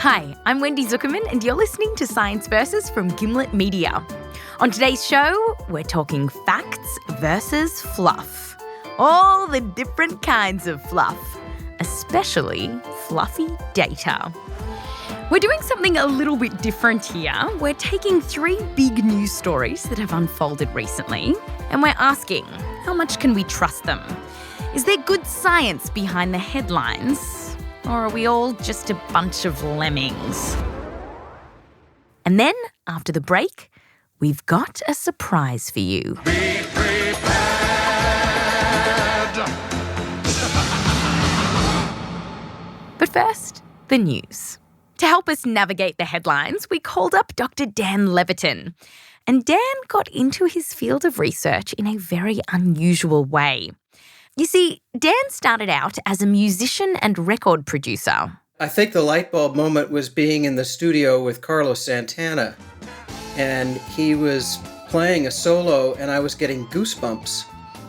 Hi, I'm Wendy Zukerman and you're listening to Science Versus from Gimlet Media. On today's show, we're talking facts versus fluff. All the different kinds of fluff, especially fluffy data. We're doing something a little bit different here. We're taking 3 big news stories that have unfolded recently and we're asking, how much can we trust them? Is there good science behind the headlines? Or are we all just a bunch of lemmings? And then, after the break, we've got a surprise for you. Be prepared! But first, the news. To help us navigate the headlines, we called up Dr. Dan Levitin. And Dan got into his field of research in a very unusual way. You see, Dan started out as a musician and record producer. I think the light bulb moment was being in the studio with Carlos Santana. And he was playing a solo and I was getting goosebumps.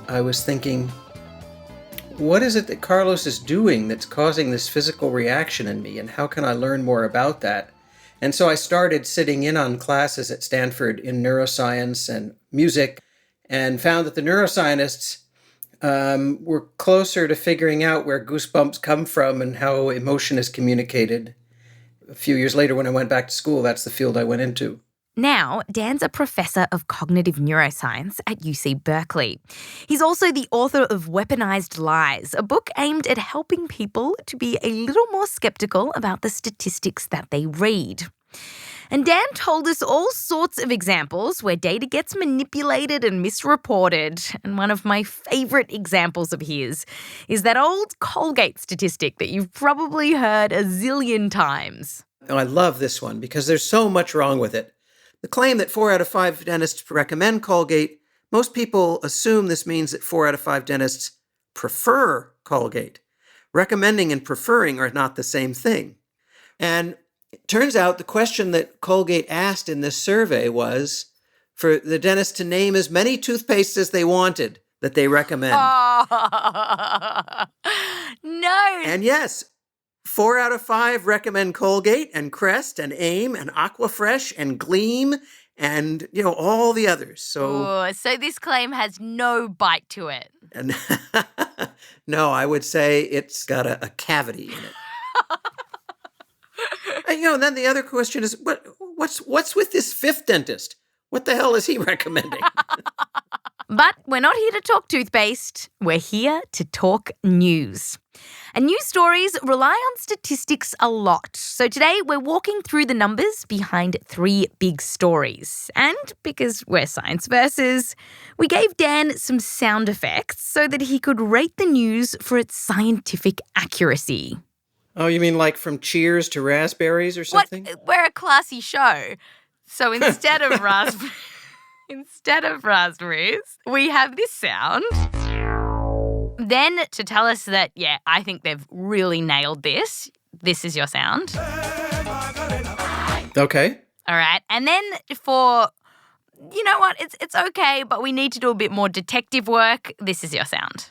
I was thinking, what is it that Carlos is doing that's causing this physical reaction in me? And how can I learn more about that? And so I started sitting in on classes at Stanford in neuroscience and music and found that the neuroscientists we're closer to figuring out where goosebumps come from and how emotion is communicated. A few years later, when I went back to school, that's the field I went into. Now, Dan's a professor of cognitive neuroscience at UC Berkeley. He's also the author of Weaponized Lies, a book aimed at helping people to be a little more skeptical about the statistics that they read. And Dan told us all sorts of examples where data gets manipulated and misreported. And one of my favourite examples of his is that old Colgate statistic that you've probably heard a zillion times. Oh, I love this one because there's so much wrong with it. The claim that 4 out of 5 dentists recommend Colgate, most people assume this means that 4 out of 5 dentists prefer Colgate. Recommending and preferring are not the same thing. And it turns out the question that Colgate asked in this survey was for the dentist to name as many toothpastes as they wanted that they recommend. Oh, no. And yes, 4 out of 5 recommend Colgate and Crest and Aim and Aquafresh and Gleam and, all the others. So this claim has no bite to it. And no, I would say it's got a cavity in it. And then the other question is, what's with this 5th dentist? What the hell is he recommending? But we're not here to talk toothpaste. We're here to talk news. And news stories rely on statistics a lot. So today we're walking through the numbers behind 3 big stories. And because we're Science Versus, we gave Dan some sound effects so that he could rate the news for its scientific accuracy. Oh, you mean like from Cheers to raspberries or something? We're a classy show. So instead of raspberries, we have this sound. Then to tell us that, I think they've really nailed this, this is your sound. Okay. All right. And then for, you know what, it's okay, but we need to do a bit more detective work, this is your sound.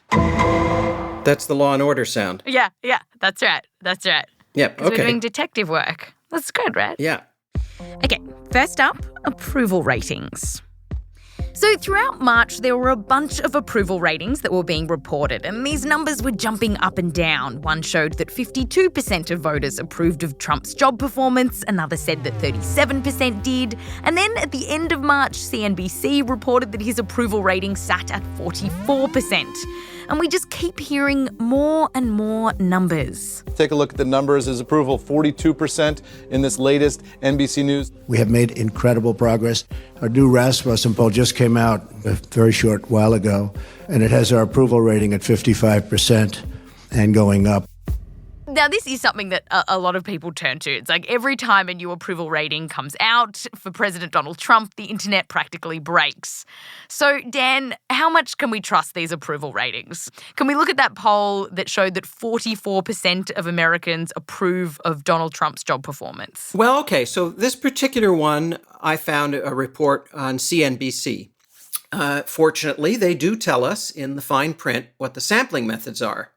That's the Law and Order sound. Yeah, that's right. Yep, okay. We're doing detective work. That's good, right? Yeah. Okay, first up, approval ratings. So throughout March, there were a bunch of approval ratings that were being reported, and these numbers were jumping up and down. One showed that 52% of voters approved of Trump's job performance, another said that 37% did, and then at the end of March, CNBC reported that his approval rating sat at 44%. And we just keep hearing more and more numbers. Take a look at the numbers. His approval, 42% in this latest NBC News. We have made incredible progress. Our new Rasmussen poll just came out a very short while ago, and it has our approval rating at 55% and going up. Now, this is something that a lot of people turn to. It's like every time a new approval rating comes out for President Donald Trump, the internet practically breaks. So, Dan, how much can we trust these approval ratings? Can we look at that poll that showed that 44% of Americans approve of Donald Trump's job performance? Well, okay, so this particular one, I found a report on CNBC. Fortunately, they do tell us in the fine print what the sampling methods are.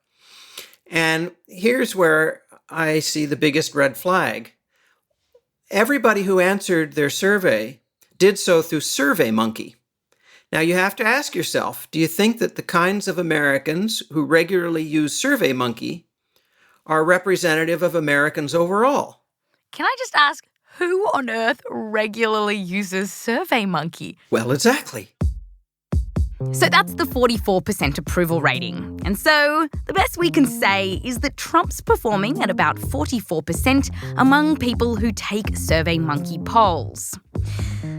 And here's where I see the biggest red flag. everybody who answered their survey did so through SurveyMonkey. Now, you have to ask yourself, do you think that the kinds of Americans who regularly use SurveyMonkey are representative of Americans overall? Can I just ask, who on earth regularly uses SurveyMonkey? Well, exactly. So that's the 44% approval rating. And so the best we can say is that Trump's performing at about 44% among people who take SurveyMonkey polls.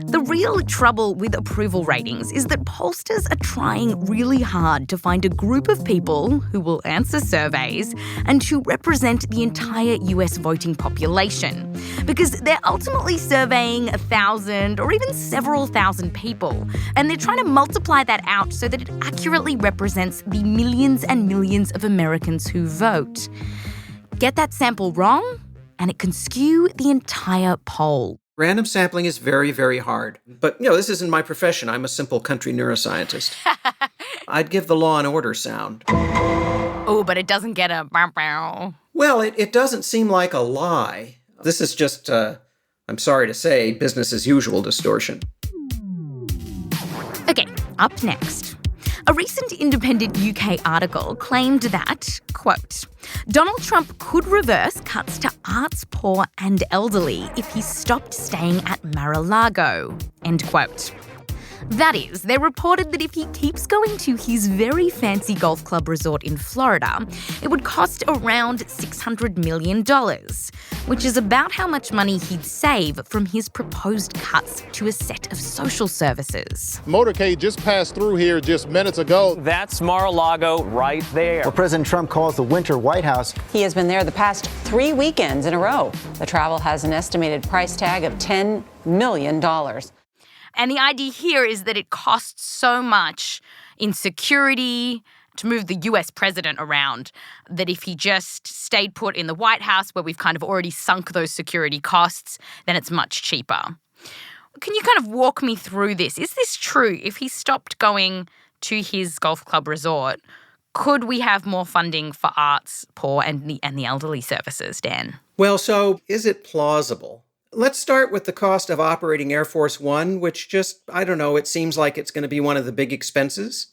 The real trouble with approval ratings is that pollsters are trying really hard to find a group of people who will answer surveys and who represent the entire US voting population, because they're ultimately surveying 1,000 or even several thousand people, and they're trying to multiply that out so that it accurately represents the millions and millions of Americans who vote. Get that sample wrong, and it can skew the entire poll. Random sampling is very, very hard. But, this isn't my profession. I'm a simple country neuroscientist. I'd give the Law and Order sound. Oh, but it doesn't get a bow. Well, it doesn't seem like a lie. This is just, I'm sorry to say, business as usual distortion. Okay, up next. A recent independent UK article claimed that, quote, Donald Trump could reverse cuts to arts poor and elderly if he stopped staying at Mar-a-Lago, end quote. That is, they reported that if he keeps going to his very fancy golf club resort in Florida, it would cost around $600 million, which is about how much money he'd save from his proposed cuts to a set of social services. Motorcade just passed through here just minutes ago. That's Mar-a-Lago right there. What President Trump calls the Winter White House. He has been there the past 3 weekends in a row. The travel has an estimated price tag of $10 million. And the idea here is that it costs so much in security to move the US president around that if he just stayed put in the White House, where we've kind of already sunk those security costs, then it's much cheaper. Can you kind of walk me through this? Is this true? If he stopped going to his golf club resort, could we have more funding for arts, poor and the elderly services, Dan? Well, so is it plausible? Let's start with the cost of operating Air Force One, which it seems like it's going to be one of the big expenses.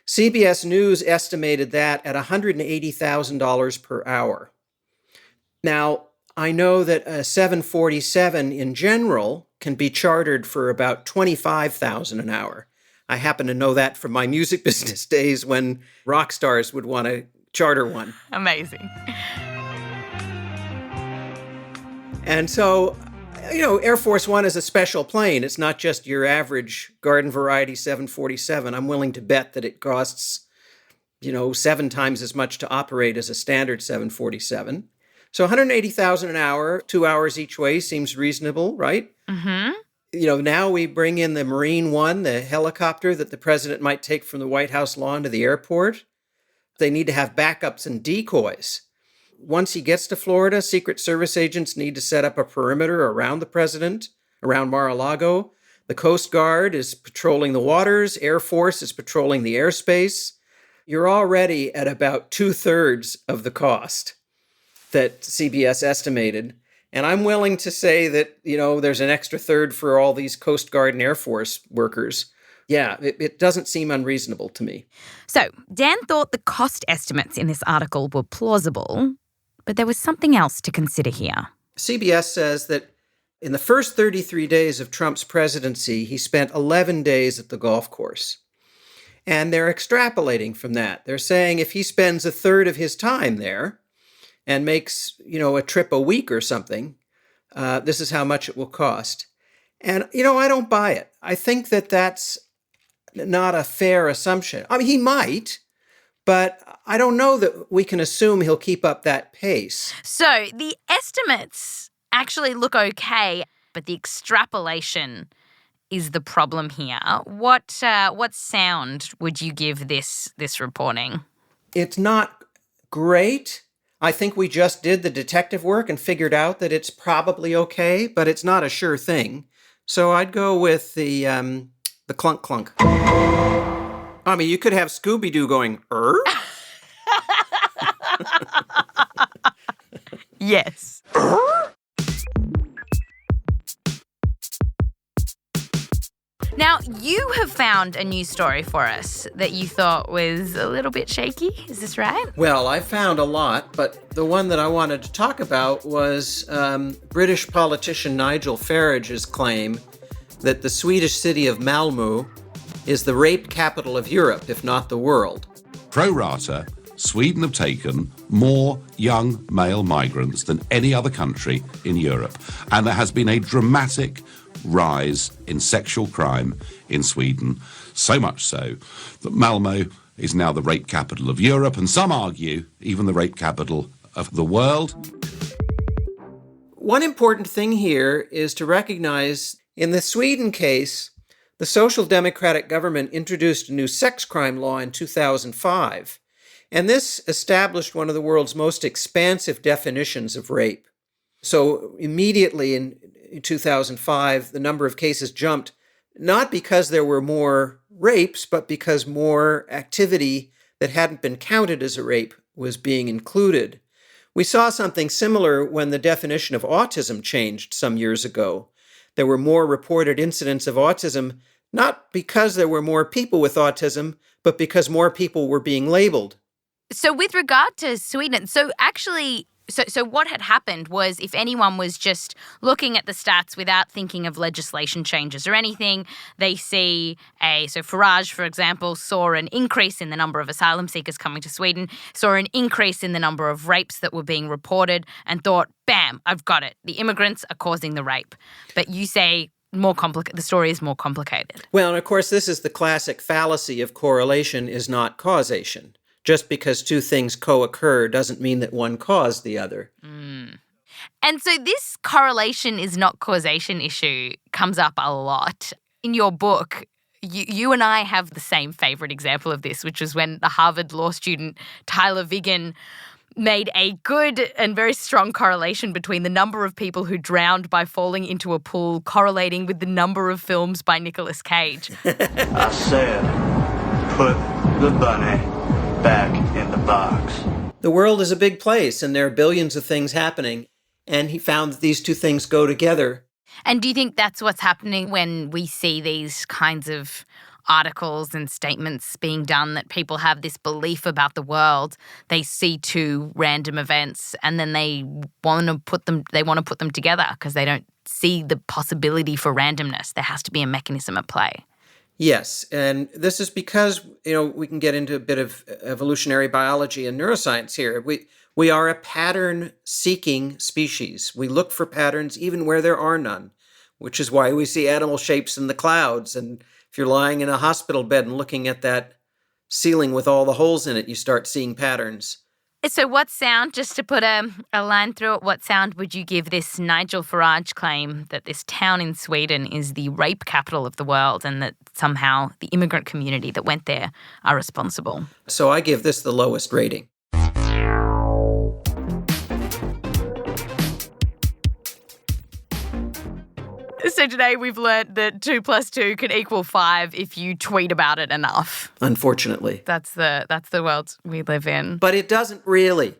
CBS News estimated that at $180,000 per hour. Now, I know that a 747 in general can be chartered for about $25,000 an hour. I happen to know that from my music business days when rock stars would want to charter one. Amazing. And so, Air Force One is a special plane. It's not just your average garden variety 747. I'm willing to bet that it costs, 7 times as much to operate as a standard 747. So $180,000 an hour, 2 hours each way seems reasonable, right? Mm-hmm. Now we bring in the Marine One, the helicopter that the president might take from the White House lawn to the airport. They need to have backups and decoys. Once he gets to Florida, Secret Service agents need to set up a perimeter around the president, around Mar-a-Lago. The Coast Guard is patrolling the waters. Air Force is patrolling the airspace. You're already at about 2/3 of the cost that CBS estimated. And I'm willing to say that, there's an extra third for all these Coast Guard and Air Force workers. Yeah, it doesn't seem unreasonable to me. So Dan thought the cost estimates in this article were plausible, but there was something else to consider here. CBS says that in the first 33 days of Trump's presidency, he spent 11 days at the golf course. And they're extrapolating from that. They're saying if he spends a third of his time there and makes, a trip a week or something, this is how much it will cost. And, I don't buy it. I think that that's not a fair assumption. I mean, he might, but I don't know that we can assume he'll keep up that pace. So the estimates actually look okay, but the extrapolation is the problem here. What sound would you give this reporting? It's not great. I think we just did the detective work and figured out that it's probably okay, but it's not a sure thing. So I'd go with the clunk clunk. I mean, you could have Scooby-Doo going, Yes. Now, you have found a news story for us that you thought was a little bit shaky. Is this right? Well, I found a lot, but the one that I wanted to talk about was British politician Nigel Farage's claim that the Swedish city of Malmö is the rape capital of Europe, if not the world. Pro rata, Sweden have taken more young male migrants than any other country in Europe, and there has been a dramatic rise in sexual crime in Sweden, so much so that Malmö is now the rape capital of Europe, and some argue even the rape capital of the world. One important thing here is to recognize in the Sweden case, the Social Democratic government introduced a new sex crime law in 2005, and this established one of the world's most expansive definitions of rape. So immediately in 2005, the number of cases jumped, not because there were more rapes, but because more activity that hadn't been counted as a rape was being included. We saw something similar when the definition of autism changed some years ago. There were more reported incidents of autism, not because there were more people with autism, but because more people were being labeled. So with regard to Sweden, So what had happened was if anyone was just looking at the stats without thinking of legislation changes or anything, they see so Farage, for example, saw an increase in the number of asylum seekers coming to Sweden, saw an increase in the number of rapes that were being reported and thought, bam, I've got it. The immigrants are causing the rape. But you say the story is more complicated. Well, and of course, this is the classic fallacy of correlation is not causation. Just because two things co-occur doesn't mean that one caused the other. And so this correlation is not causation issue comes up a lot. In your book, you and I have the same favorite example of this, which was when the Harvard law student Tyler Vigen made a good and very strong correlation between the number of people who drowned by falling into a pool correlating with the number of films by Nicolas Cage. I said, put the bunny back in the box. The world is a big place, and there are billions of things happening, and he found that these two things go together. And do you think that's what's happening when we see these kinds of articles and statements being done, that people have this belief about the world? They see two random events and then they want to put them together because they don't see the possibility for randomness. There has to be a mechanism at play. Yes, and this is because, we can get into a bit of evolutionary biology and neuroscience here. We are a pattern-seeking species. We look for patterns even where there are none, which is why we see animal shapes in the clouds. And if you're lying in a hospital bed and looking at that ceiling with all the holes in it, you start seeing patterns. So what sound, just to put a line through it, what sound would you give this Nigel Farage claim that this town in Sweden is the rape capital of the world and that somehow the immigrant community that went there are responsible? So I give this the lowest rating. So today we've learnt that 2 + 2 can equal 5 if you tweet about it enough. Unfortunately. That's the world we live in. But it doesn't really.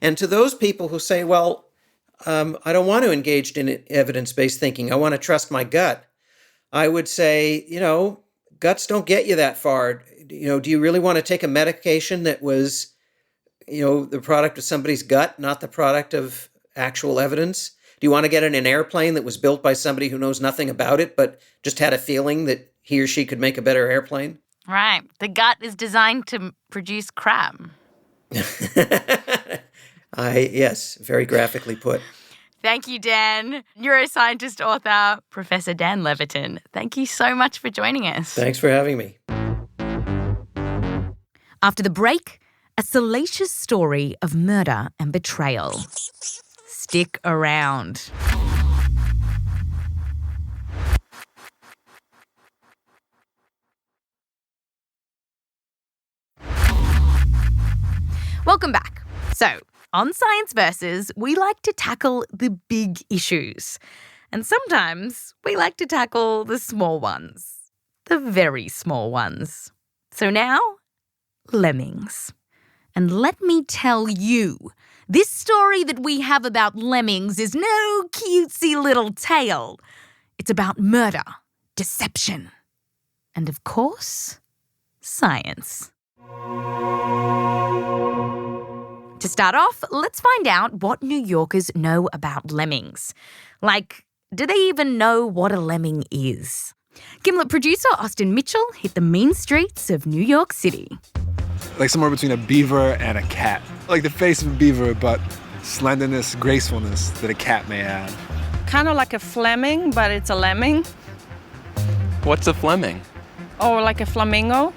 And to those people who say, well, I don't want to engage in evidence-based thinking. I want to trust my gut. I would say, guts don't get you that far. Do you really want to take a medication that was, the product of somebody's gut, not the product of actual evidence? Do you want to get in an airplane that was built by somebody who knows nothing about it, but just had a feeling that he or she could make a better airplane? Right. The gut is designed to produce crap. Yes, very graphically put. Thank you, Dan. Neuroscientist, author, Professor Dan Levitin. Thank you so much for joining us. Thanks for having me. After the break, a salacious story of murder and betrayal. Stick around. Welcome back. So, on Science Versus, we like to tackle the big issues. And sometimes we like to tackle the small ones. The very small ones. So now, Lemmings. And let me tell you, this story that we have about lemmings is no cutesy little tale. It's about murder, deception, and of course, science. To start off, let's find out what New Yorkers know about lemmings. Like, do they even know what a lemming is? Gimlet producer Austin Mitchell hit the mean streets of New York City. Like somewhere between a beaver and a cat. Like the face of a beaver, but slenderness, gracefulness that a cat may have. Kind of like a Fleming, but it's a lemming. What's a Fleming? Or like a flamingo.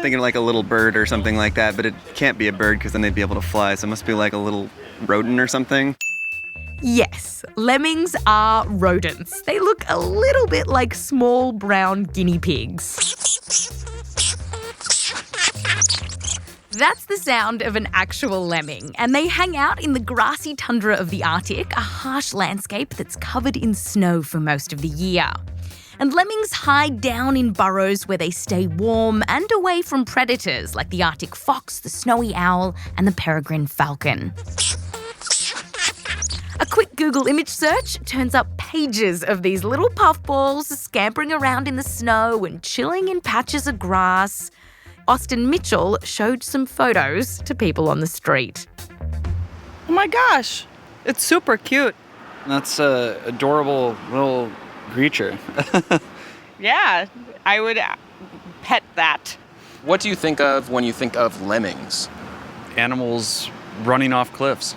Thinking like a little bird or something like that, but it can't be a bird because then they'd be able to fly, so it must be like a little rodent or something. Yes, lemmings are rodents. They look a little bit like small brown guinea pigs. That's the sound of an actual lemming, and they hang out in the grassy tundra of the Arctic, a harsh landscape that's covered in snow for most of the year. And lemmings hide down in burrows where they stay warm and away from predators like the Arctic fox, the snowy owl, and the peregrine falcon. A quick Google image search turns up pages of these little puffballs scampering around in the snow and chilling in patches of grass. Austin Mitchell showed some photos to people on the street. Oh my gosh, it's super cute. That's an adorable little creature. Yeah, I would pet that. What do you think of when you think of lemmings? Animals running off cliffs.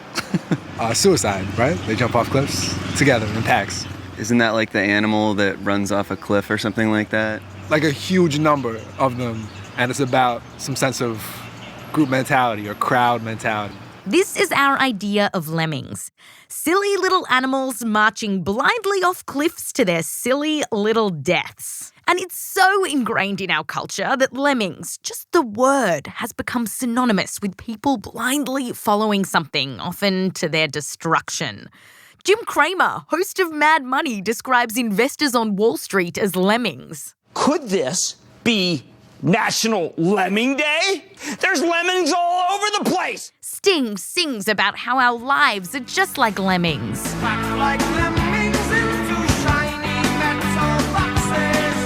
Suicide, right? They jump off cliffs together in packs. Isn't that like the animal that runs off a cliff or something like that? Like a huge number of them, and it's about some sense of group mentality or crowd mentality. This is our idea of lemmings. Silly little animals marching blindly off cliffs to their silly little deaths. And it's so ingrained in our culture that lemmings, just the word, has become synonymous with people blindly following something, often to their destruction. Jim Cramer, host of Mad Money, describes investors on Wall Street as lemmings. Could this be National Lemming Day? There's lemmings all over the place! Sting sings about how our lives are just like lemmings. Like lemmings into shiny metal boxes.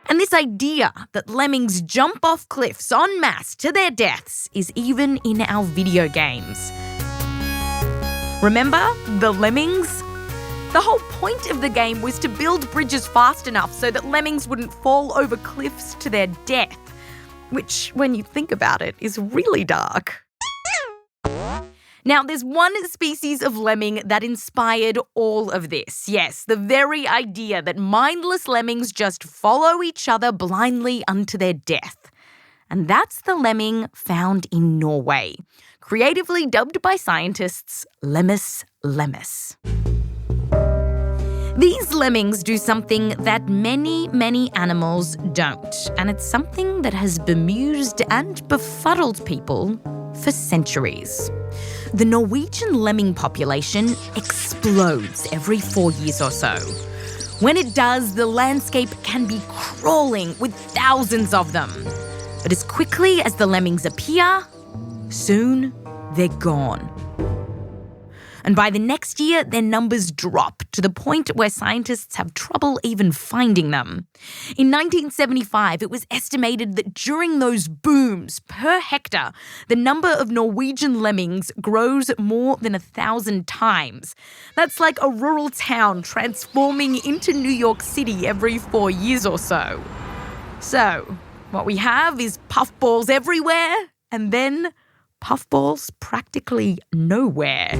And this idea that lemmings jump off cliffs en masse to their deaths is even in our video games. Remember the Lemmings? The whole point of the game was to build bridges fast enough so that lemmings wouldn't fall over cliffs to their death, which, when you think about it, is really dark. Now, there's one species of lemming that inspired all of this. Yes, the very idea that mindless lemmings just follow each other blindly unto their death. And that's the lemming found in Norway, creatively dubbed by scientists Lemmus lemmus. These lemmings do something that many, many animals don't, and it's something that has bemused and befuddled people for centuries. The Norwegian lemming population explodes every 4 years or so. When it does, the landscape can be crawling with thousands of them. But as quickly as the lemmings appear, soon they're gone. And by the next year, their numbers drop to the point where scientists have trouble even finding them. In 1975, it was estimated that during those booms per hectare, the number of Norwegian lemmings grows more than 1,000 times. That's like a rural town transforming into New York City every 4 years or so. So, what we have is puffballs everywhere, and then puffballs practically nowhere.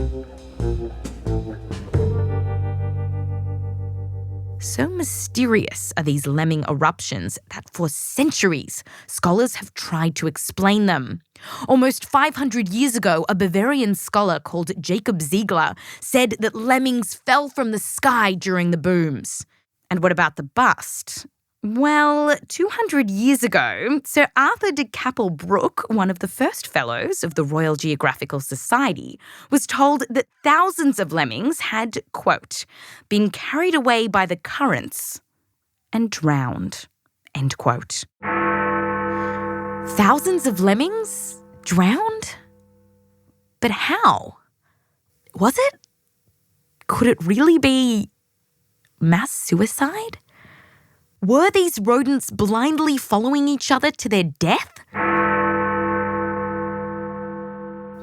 So mysterious are these lemming eruptions that for centuries, scholars have tried to explain them. Almost 500 years ago, a Bavarian scholar called Jacob Ziegler said that lemmings fell from the sky during the booms. And what about the bust? Well, 200 years ago, Sir Arthur de Capel-Brooke, one of the first fellows of the Royal Geographical Society, was told that thousands of lemmings had, quote, been carried away by the currents and drowned, end quote. Thousands of lemmings drowned? But how? Was it? Could it really be mass suicide? Were these rodents blindly following each other to their death?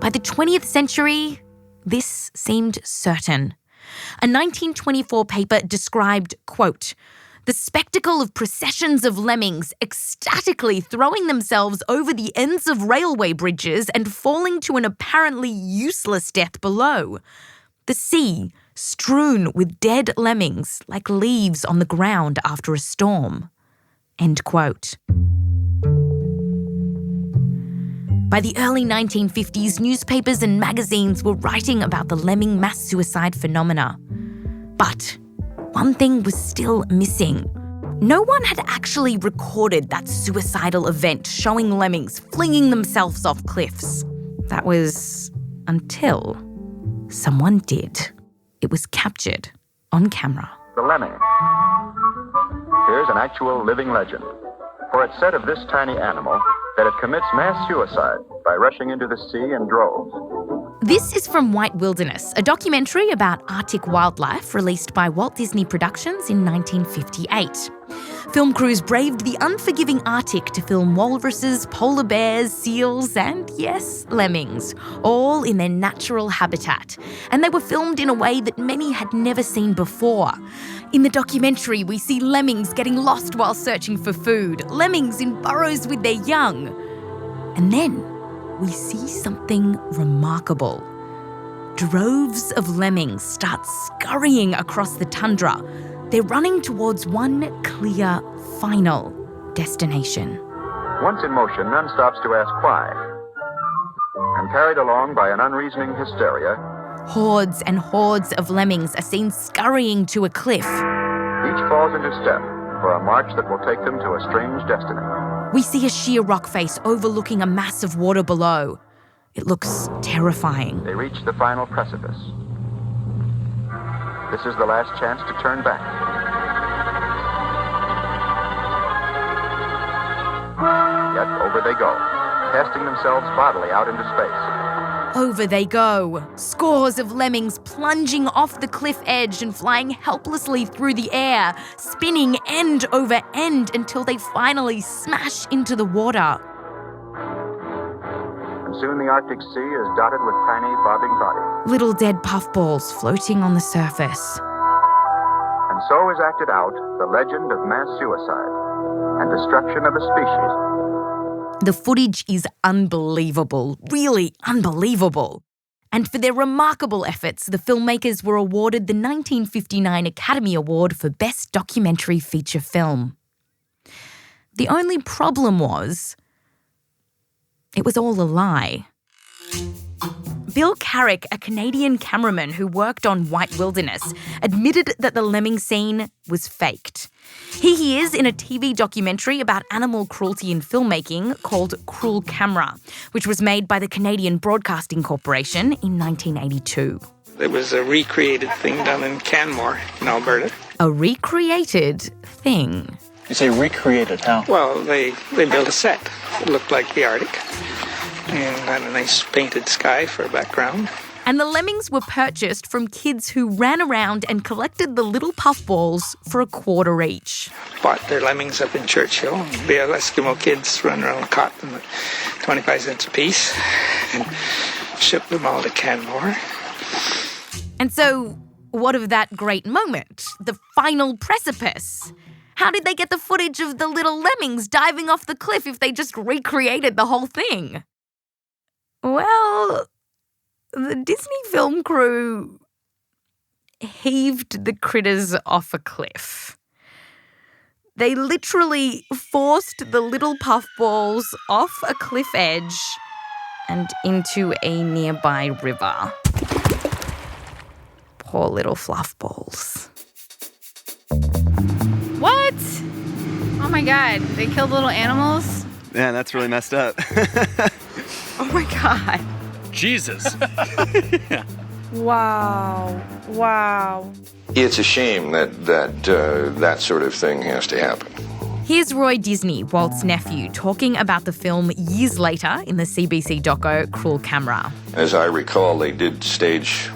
By the 20th century, this seemed certain. A 1924 paper described, quote, the spectacle of processions of lemmings ecstatically throwing themselves over the ends of railway bridges and falling to an apparently useless death below. The sea strewn with dead lemmings like leaves on the ground after a storm. End quote. By the early 1950s, newspapers and magazines were writing about the lemming mass suicide phenomena. But one thing was still missing. No one had actually recorded that suicidal event showing lemmings flinging themselves off cliffs. That was until someone did. It was captured on camera. The lemming. Here's an actual living legend. For it's said of this tiny animal that it commits mass suicide by rushing into the sea in droves. This is from White Wilderness, a documentary about Arctic wildlife released by Walt Disney Productions in 1958. Film crews braved the unforgiving Arctic to film walruses, polar bears, seals, and, yes, lemmings, all in their natural habitat. And they were filmed in a way that many had never seen before. In the documentary, we see lemmings getting lost while searching for food, lemmings in burrows with their young. And then we see something remarkable. Droves of lemmings start scurrying across the tundra. They're running towards one clear, final destination. Once in motion, none stops to ask why. And carried along by an unreasoning hysteria, hordes and hordes of lemmings are seen scurrying to a cliff. Each falls into step for a march that will take them to a strange destiny. We see a sheer rock face overlooking a mass of water below. It looks terrifying. They reach the final precipice. This is the last chance to turn back. Yet over they go, casting themselves bodily out into space. Over they go. Scores of lemmings plunging off the cliff edge and flying helplessly through the air, spinning end over end until they finally smash into the water. And soon the Arctic Sea is dotted with tiny bobbing bodies. Little dead puffballs floating on the surface. And so is acted out the legend of mass suicide and destruction of a species. The footage is unbelievable, really unbelievable. And for their remarkable efforts, the filmmakers were awarded the 1959 Academy Award for Best Documentary Feature Film. The only problem was, it was all a lie. Bill Carrick, a Canadian cameraman who worked on White Wilderness, admitted that the lemming scene was faked. Here he is in a TV documentary about animal cruelty in filmmaking called Cruel Camera, which was made by the Canadian Broadcasting Corporation in 1982. It was a recreated thing done in Canmore in Alberta. A recreated thing? You say recreated, how? Well, they built a set. It looked like the Arctic and had a nice painted sky for a background. And the lemmings were purchased from kids who ran around and collected the little puffballs for $0.25 each. Bought their lemmings up in Churchill. The Eskimo kids run around and caught them at 25 cents a piece and shipped them all to Canmore. And so, what of that great moment? The final precipice? How did they get the footage of the little lemmings diving off the cliff if they just recreated the whole thing? Well, the Disney film crew heaved the critters off a cliff. They literally forced the little puffballs off a cliff edge and into a nearby river. Poor little fluffballs. What? Oh my God, they killed little animals? Yeah, that's really messed up. Oh my God. Jesus. Wow. It's a shame that sort of thing has to happen. Here's Roy Disney, Walt's nephew, talking about the film years later in the CBC doco Cruel Camera. As I recall, they did stage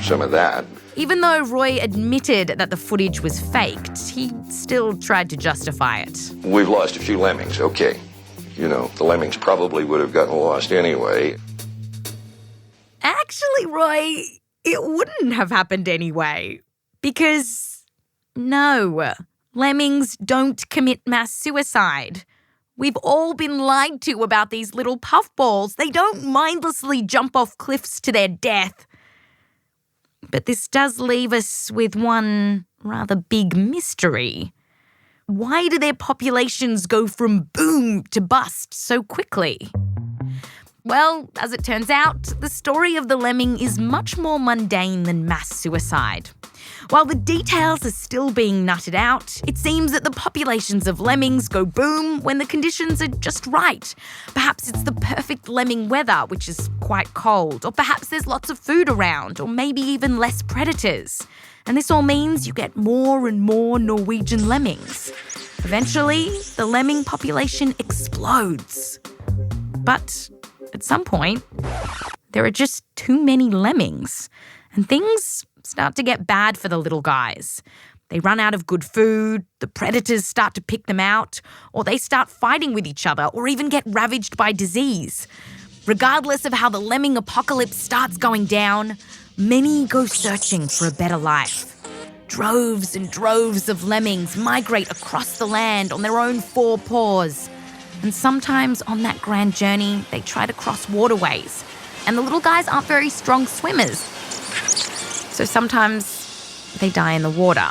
some of that. Even though Roy admitted that the footage was faked, he still tried to justify it. We've lost a few lemmings, okay. The lemmings probably would have gotten lost anyway. Actually, Roy, it wouldn't have happened anyway. Because, no, lemmings don't commit mass suicide. We've all been lied to about these little puffballs. They don't mindlessly jump off cliffs to their death. But this does leave us with one rather big mystery. Why do their populations go from boom to bust so quickly? Well, as it turns out, the story of the lemming is much more mundane than mass suicide. While the details are still being nutted out, it seems that the populations of lemmings go boom when the conditions are just right. Perhaps it's the perfect lemming weather, which is quite cold, or perhaps there's lots of food around, or maybe even less predators. And this all means you get more and more Norwegian lemmings. Eventually, the lemming population explodes. But at some point, there are just too many lemmings, and things start to get bad for the little guys. They run out of good food, the predators start to pick them out, or they start fighting with each other, or even get ravaged by disease. Regardless of how the lemming apocalypse starts going down, many go searching for a better life. Droves and droves of lemmings migrate across the land on their own four paws. And sometimes on that grand journey, they try to cross waterways. And the little guys aren't very strong swimmers. So sometimes they die in the water.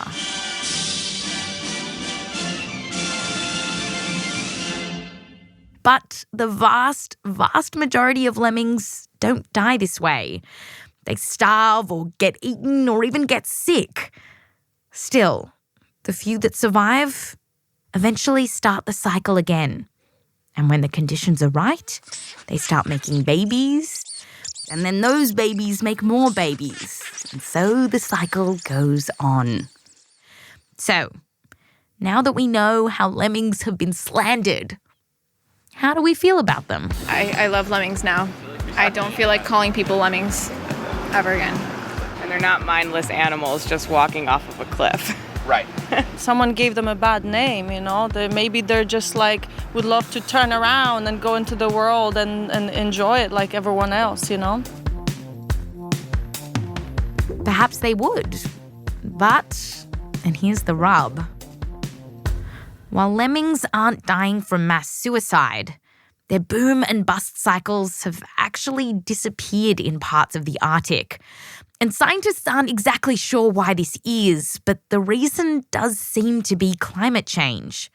But the vast, vast majority of lemmings don't die this way. They starve or get eaten or even get sick. Still, the few that survive eventually start the cycle again. And when the conditions are right, they start making babies. And then those babies make more babies. And so the cycle goes on. So, now that we know how lemmings have been slandered, how do we feel about them? I love lemmings now. I don't feel like calling people lemmings ever again. And they're not mindless animals just walking off of a cliff. Right. Someone gave them a bad name, Maybe they're just would love to turn around and go into the world and enjoy it like everyone else, Perhaps they would. But, and here's the rub, while lemmings aren't dying from mass suicide, their boom and bust cycles have actually disappeared in parts of the Arctic. And scientists aren't exactly sure why this is, but the reason does seem to be climate change.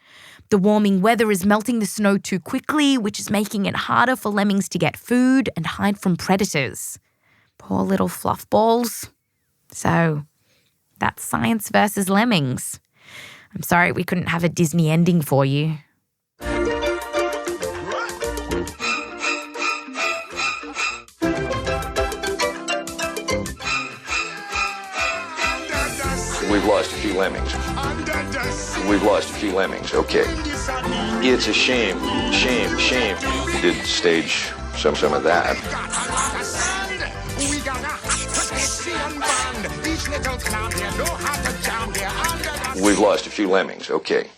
The warming weather is melting the snow too quickly, which is making it harder for lemmings to get food and hide from predators. Poor little fluff balls. So, that's science versus lemmings. I'm sorry we couldn't have a Disney ending for you. We've lost a few lemmings. We've lost a few lemmings, okay. It's a shame. We did stage some of that. We've lost a few lemmings, okay.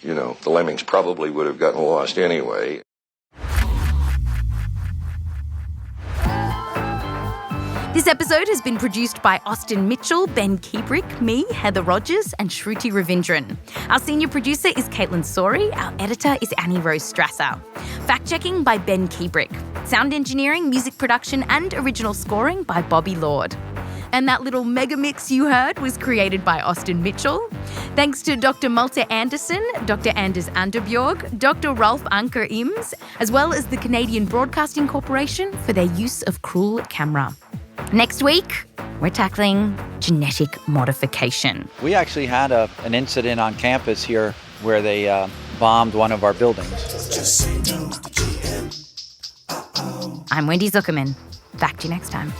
The lemmings probably would have gotten lost anyway. This episode has been produced by Austin Mitchell, Ben Kuebrich, me, Heather Rogers, and Shruti Ravindran. Our senior producer is Kaitlyn Sawrey. Our editor is Annie-Rose Strasser. Fact-checking by Ben Kuebrich. Sound engineering, music production, and original scoring by Bobby Lord. And that little mega mix you heard was created by Austin Mitchell. Thanks to Dr. Malte Andersson, Dr. Anders Angerbjörn, Dr. Rolf Anker Ims, as well as the Canadian Broadcasting Corporation for their use of cruel camera. Next week, we're tackling genetic modification. We actually had an incident on campus here where they bombed one of our buildings. I'm Wendy Zukerman. Back to you next time.